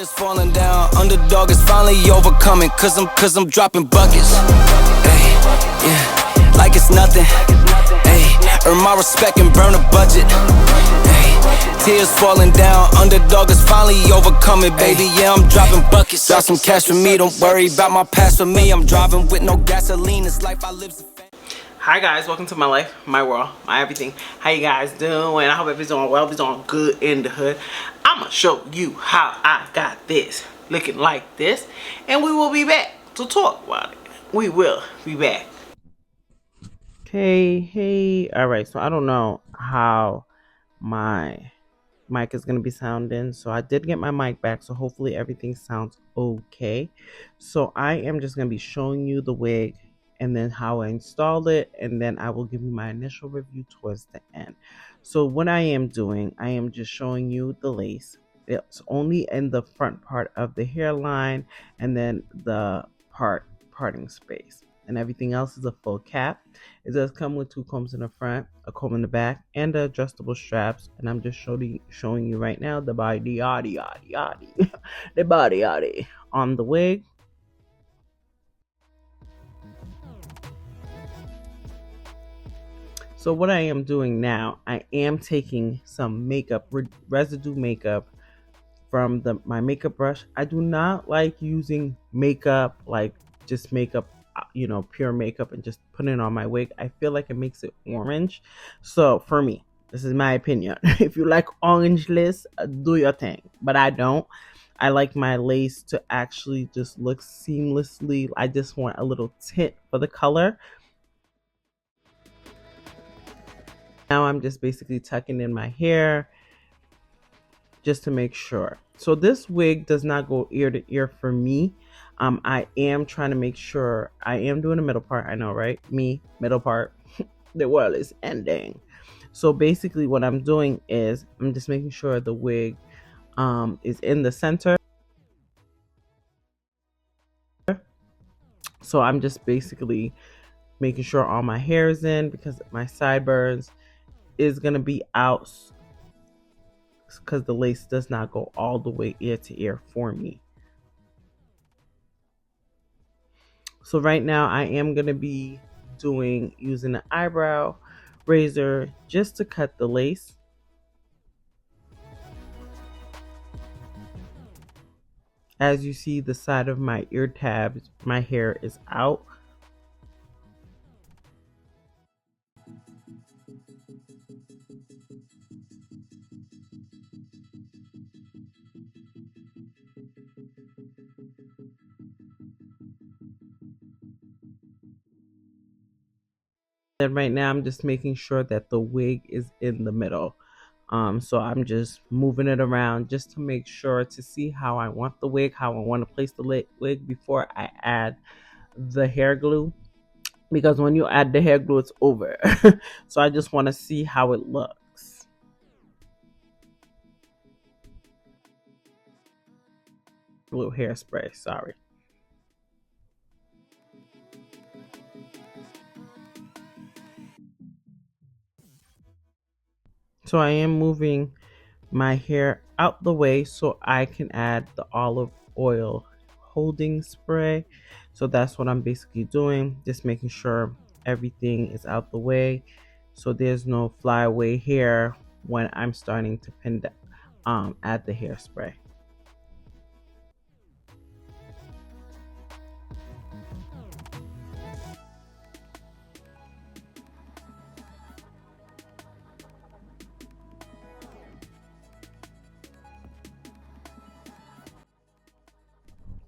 Tears falling down, underdog is finally overcoming, cause I'm dropping buckets. Hey, yeah, like it's nothing. Hey, earn my respect and burn a budget. Hey, tears falling down, underdog is finally overcoming, baby. Yeah, I'm dropping buckets. Drop some cash for me, don't worry about my past for me. I'm driving with no gasoline, it's life I live. Hi guys, welcome to my life, my world, my everything. How you guys doing? I hope everybody's doing well, everybody's doing good in the hood. I'm gonna show you how I got this looking like this, and we will be back to talk about it. We will be back. Hey, all right, so I don't know how my mic is gonna be sounding, so I did get my mic back, so hopefully everything sounds okay. So I am just gonna be showing you the wig and then how I installed it, and then I will give you my initial review towards the end. So what I am doing, I am just showing you the lace. It's only in the front part of the hairline and then the parting space, and everything else is a full cap. It does come with 2 combs in the front, a comb in the back, and the adjustable straps. And I'm just showing you right now the body the body on the wig. So what I am doing now, I am taking some makeup, residue makeup from my makeup brush. I do not like using makeup, like just makeup, pure makeup, and just putting it on my wig. I feel like it makes it orange. So for me, this is my opinion. If you like orangeless, do your thing. But I don't. I like my lace to actually just look seamlessly. I just want a little tint for the color. Now I'm just basically tucking in my hair just to make sure. So this wig does not go ear to ear for me. I am trying to make sure I am doing the middle part. I know, right? Middle part. The world is ending. So basically what I'm doing is I'm just making sure the wig is in the center. So I'm just basically making sure all my hair is in, because my sideburns is going to be out, because the lace does not go all the way ear to ear for me. So right now I am going to be using an eyebrow razor just to cut the lace. As you see, the side of my ear tabs, my hair is out. And right now I'm just making sure that the wig is in the middle. So I'm just moving it around just to make sure, to see how I want the wig, how I want to place the wig before I add the hair glue. Because when you add the hair glue, it's over. So I just want to see how it looks. A little hairspray, sorry. So I am moving my hair out the way so I can add the olive oil holding spray. So that's what I'm basically doing, just making sure everything is out the way so there's no flyaway hair when I'm starting to add the hairspray.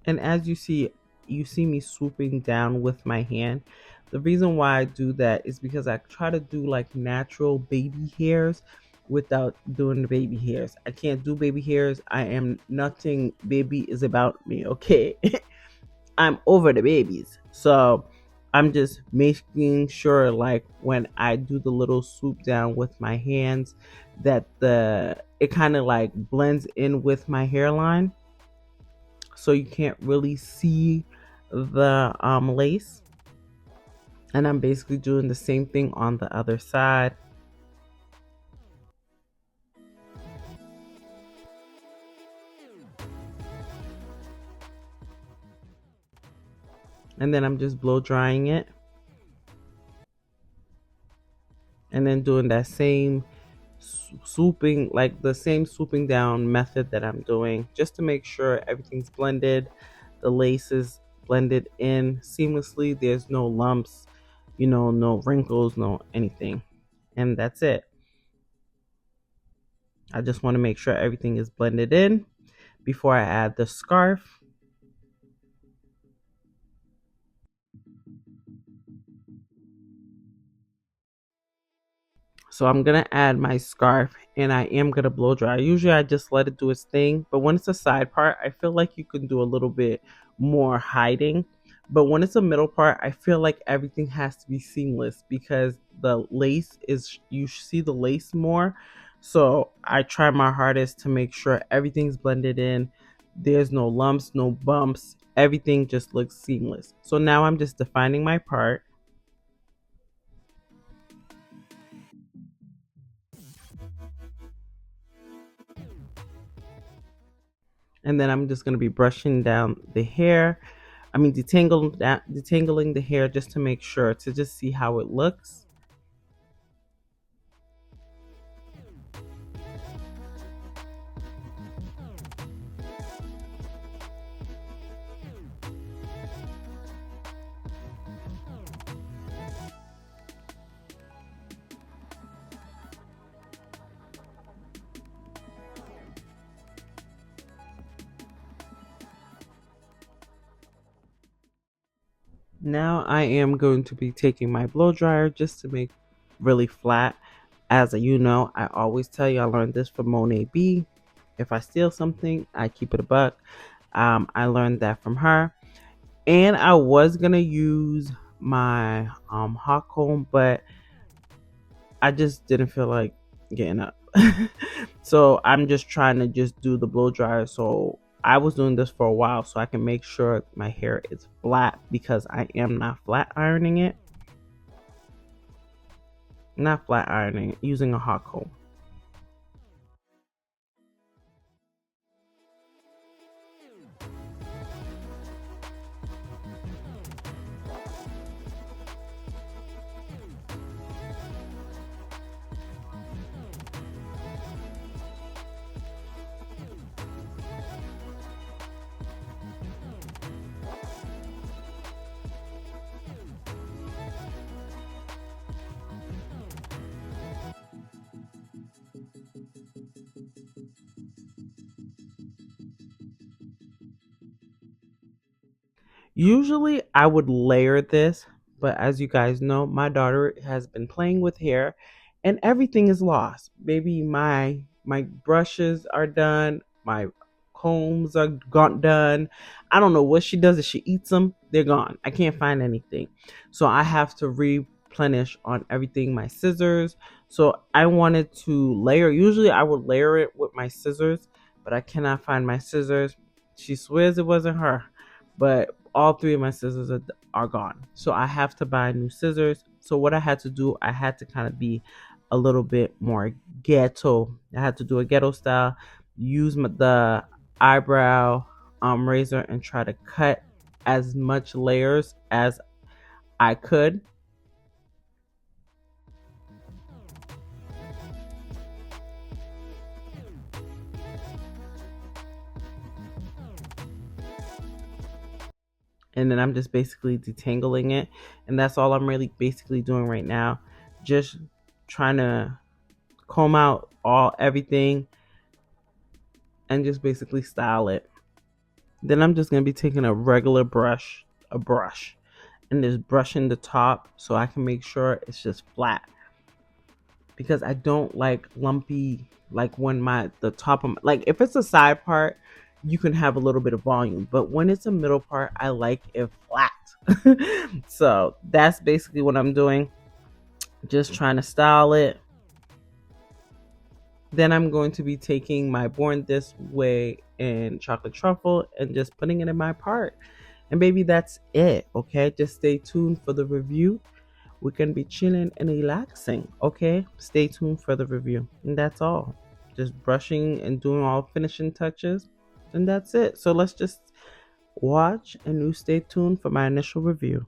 And as you see me swooping down with my hand. The reason why I do that is because I try to do like natural baby hairs without doing the baby hairs. I can't do baby hairs. I am nothing baby is about me, okay? I'm over the babies. So I'm just making sure, like, when I do the little swoop down with my hands, that it kind of like blends in with my hairline, so you can't really see the lace. And I'm basically doing the same thing on the other side. And then I'm just blow drying it. And then doing that same swooping, like the same swooping down method that I'm doing, just to make sure everything's blended. The lace is blended in seamlessly. There's no lumps, no wrinkles, no anything. And that's it. I just want to make sure everything is blended in before I add the scarf. So I'm going to add my scarf, and I am going to blow dry. Usually I just let it do its thing, but when it's a side part, I feel like you can do a little bit more hiding. But when it's a middle part, I feel like everything has to be seamless because the lace is, you see the lace more. So I try my hardest to make sure everything's blended in. There's no lumps, no bumps. Everything just looks seamless. So now I'm just defining my part. And then I'm just going to be brushing down the hair. Detangling the hair just to make sure, to just see how it looks. Now I am going to be taking my blow dryer just to make really flat. As you know, I always tell you, I learned this from Monet B. If I steal something, I keep it a buck. I learned that from her. And I was going to use my hot comb, but I just didn't feel like getting up. So I'm just trying to just do the blow dryer. So I was doing this for a while so I can make sure my hair is flat, because I am not flat ironing it. Not flat ironing it, using a hot comb. Usually I would layer this, but as you guys know, my daughter has been playing with hair and everything is lost. Maybe my brushes are done, my combs are done. I don't know what she does. If she eats them, they're gone. I can't find anything. So I have to replenish on everything, my scissors. So I wanted to layer. Usually I would layer it with my scissors, but I cannot find my scissors. She swears it wasn't her, but all three of my scissors are gone. So I have to buy new scissors. So what I had to do, I had to kind of be a little bit more ghetto. I had to do a ghetto style, use the eyebrow razor and try to cut as much layers as I could. And then I'm just basically detangling it, and that's all I'm really basically doing right now, just trying to comb out everything and just basically style it. Then I'm just going to be taking a regular brush, and just brushing the top so I can make sure it's just flat, because I don't like lumpy, like when the top of like, if it's a side part, you can have a little bit of volume, but when it's a middle part, I like it flat. So that's basically what I'm doing, just trying to style it. Then I'm going to be taking my Born This Way and chocolate truffle and just putting it in my part, and baby, that's it. Okay, just stay tuned for the review. We're gonna be chilling and relaxing. Okay, stay tuned for the review, and that's all. Just brushing and doing all finishing touches, and that's it. So let's just watch and you stay tuned for my initial review.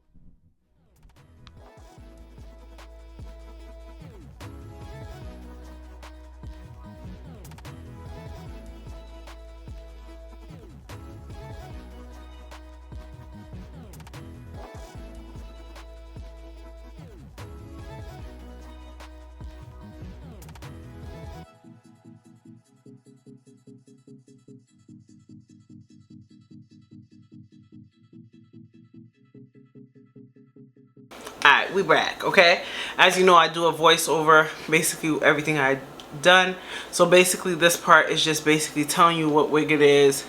Alright, we back, okay? As you know, I do a voiceover, basically everything I've done. So basically this part is just basically telling you what wig it is,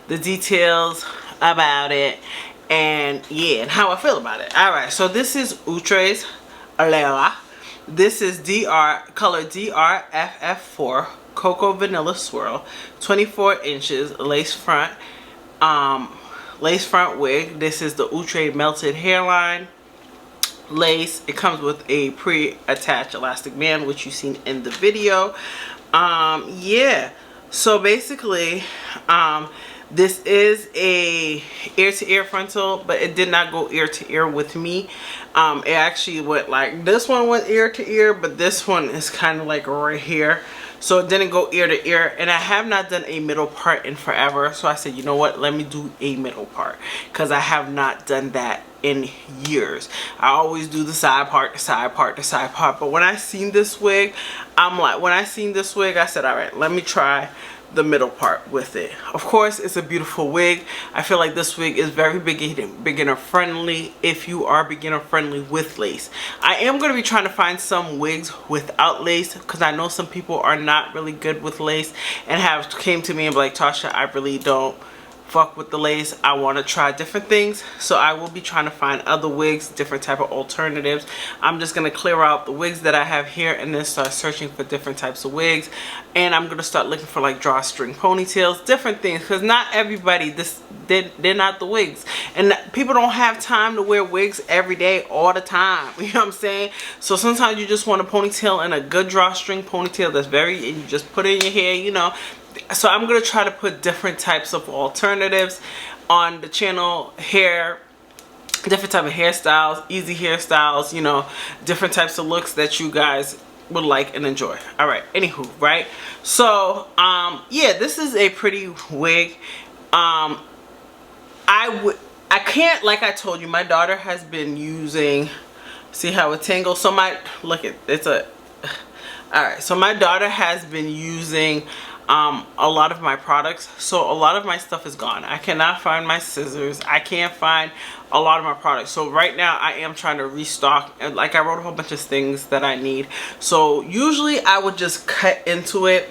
the details about it, and yeah, and how I feel about it. Alright, so this is Outre's Elara. This is color DRFF4 Cocoa Vanilla Swirl, 24 inches, lace front wig. This is the Outre Melted Hairline lace. It comes with a pre-attached elastic band, which you've seen in the video. Yeah, so basically this is a ear-to-ear frontal, but it did not go ear-to-ear with me. It actually went like this one went ear-to-ear, but this one is kind of like right here, so it didn't go ear to ear. And I have not done a middle part in forever, so I said, you know what, let me do a middle part, because I have not done that in years. I always do the side part, the side part, the side part. But when I seen this wig, I said, all right, let me try the middle part with it. Of course, it's a beautiful wig. I feel like this wig is very beginner friendly if you are beginner friendly with lace. I am going to be trying to find some wigs without lace, because I know some people are not really good with lace and have came to me and be like, Tasha, I really don't fuck with the lace. I want to try different things, so I will be trying to find other wigs, different type of alternatives. I'm just going to clear out the wigs that I have here and then start searching for different types of wigs. And I'm going to start looking for like drawstring ponytails, different things, because not everybody, they're not the wigs, and people don't have time to wear wigs every day all the time, you know what I'm saying? So sometimes you just want a ponytail, and a good drawstring ponytail that's and you just put it in your hair, you know. So I'm going to try to put different types of alternatives on the channel, different type of hairstyles, easy hairstyles, you know, different types of looks that you guys would like and enjoy. All right, anywho, right? So yeah, this is a pretty wig. I can't, like I told you, my daughter has been using, see how it tangles? So alright, so my daughter has been using a lot of my products, so a lot of my stuff is gone. I cannot find my scissors. I can't find a lot of my products. So right now I am trying to restock, and like I wrote a whole bunch of things that I need. So usually I would just cut into it.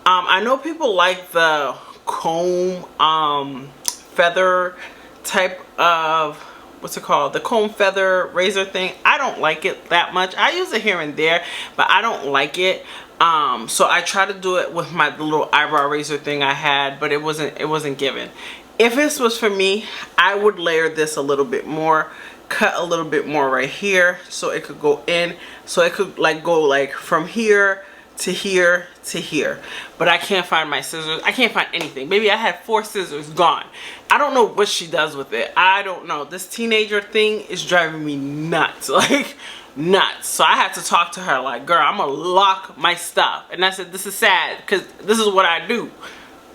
I know people like the comb feather type of, what's it called, the comb feather razor thing. I don't like it that much. I use it here and there, but I don't like it. So I try to do it with my little eyebrow razor thing I had, but it wasn't given. If this was for me, I would layer this a little bit more, cut a little bit more right here, so it could go in, so it could like go like from here to here to here. But I can't find my scissors. I can't find anything. Maybe I had 4 scissors gone. I don't know what she does with it. I don't know. This teenager thing is driving me nuts. Like, nuts. So I had to talk to her like, girl, I'm gonna lock my stuff. And I said, this is sad, because this is what I do.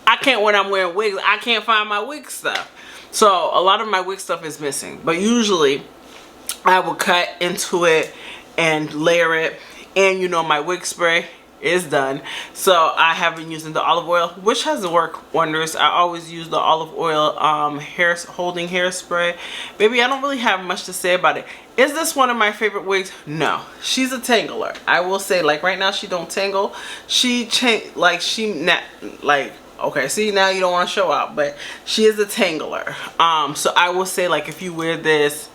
I can't, when I'm wearing wigs, I can't find my wig stuff. So a lot of my wig stuff is missing. But usually I will cut into it and layer it. And you know, my wig spray is done, so I have been using the olive oil, which has worked wonders. I always use the olive oil holding hairspray. Baby, I don't really have much to say about it. Is this one of my favorite wigs? No. She's a tangler. I will say, like right now she don't tangle. Okay, see, now you don't want to show out, but she is a tangler. So I will say, like, if you wear this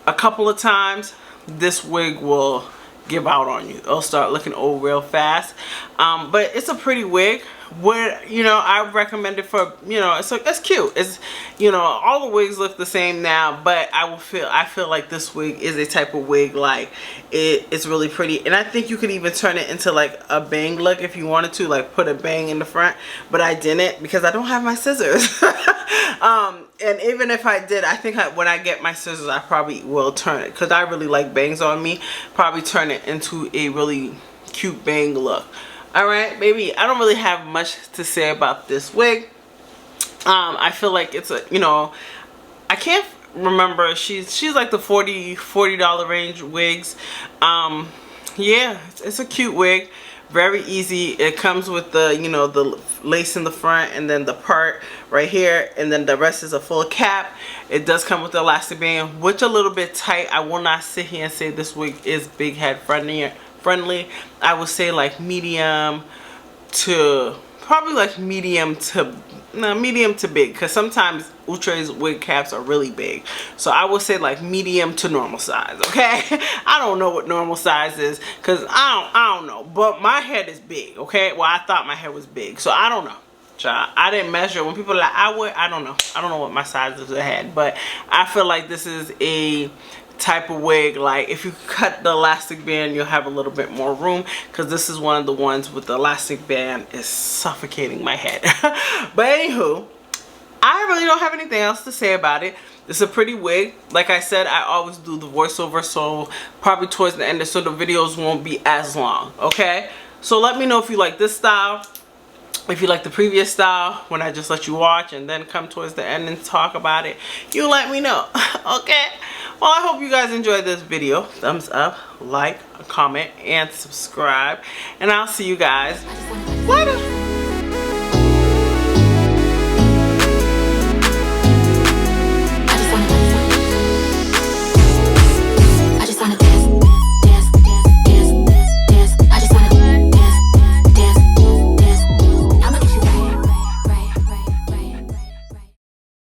a couple of times, this wig will give out on you. It'll start looking old real fast. But it's a pretty wig. You know, I recommend it for, you know, it's cute. It's, you know, all the wigs look the same now, but I feel like this wig is a type of wig, like it's really pretty. And I think you could even turn it into like a bang look if you wanted to, like put a bang in the front, but I didn't because I don't have my scissors. And even if I did, I think when I get my scissors, I probably will turn it, because I really like bangs on me. Probably turn it into a really cute bang look. Alright, baby, I don't really have much to say about this wig. I feel like it's a, you know, I can't remember, she's like the $40 range wigs. Yeah, it's a cute wig, very easy. It comes with the, you know, the lace in the front, and then the part right here, and then the rest is a full cap. It does come with the elastic band, which a little bit tight. I will not sit here and say this wig is big head friendly. I would say like medium to, probably like medium to big, because sometimes Outre's wig caps are really big. So I would say like medium to normal size, okay? I don't know what normal size is, because I don't know. But my head is big, okay? Well, I thought my head was big, so I don't know. Child, I didn't measure. When people are like, I don't know. I don't know what my size is of the head, but I feel like this is a type of wig, like if you cut the elastic band, you'll have a little bit more room, because this is one of the ones with the elastic band is suffocating my head. But anywho, I really don't have anything else to say about it. It's a pretty wig. Like I said, I always do the voiceover, so probably towards the end, so the videos won't be as long, okay? So let me know if you like this style, if you like the previous style when I just let you watch and then come towards the end and talk about it. You let me know. Okay, well, I hope you guys enjoyed this video. Thumbs up, like, comment, and subscribe, and I'll see you guys later.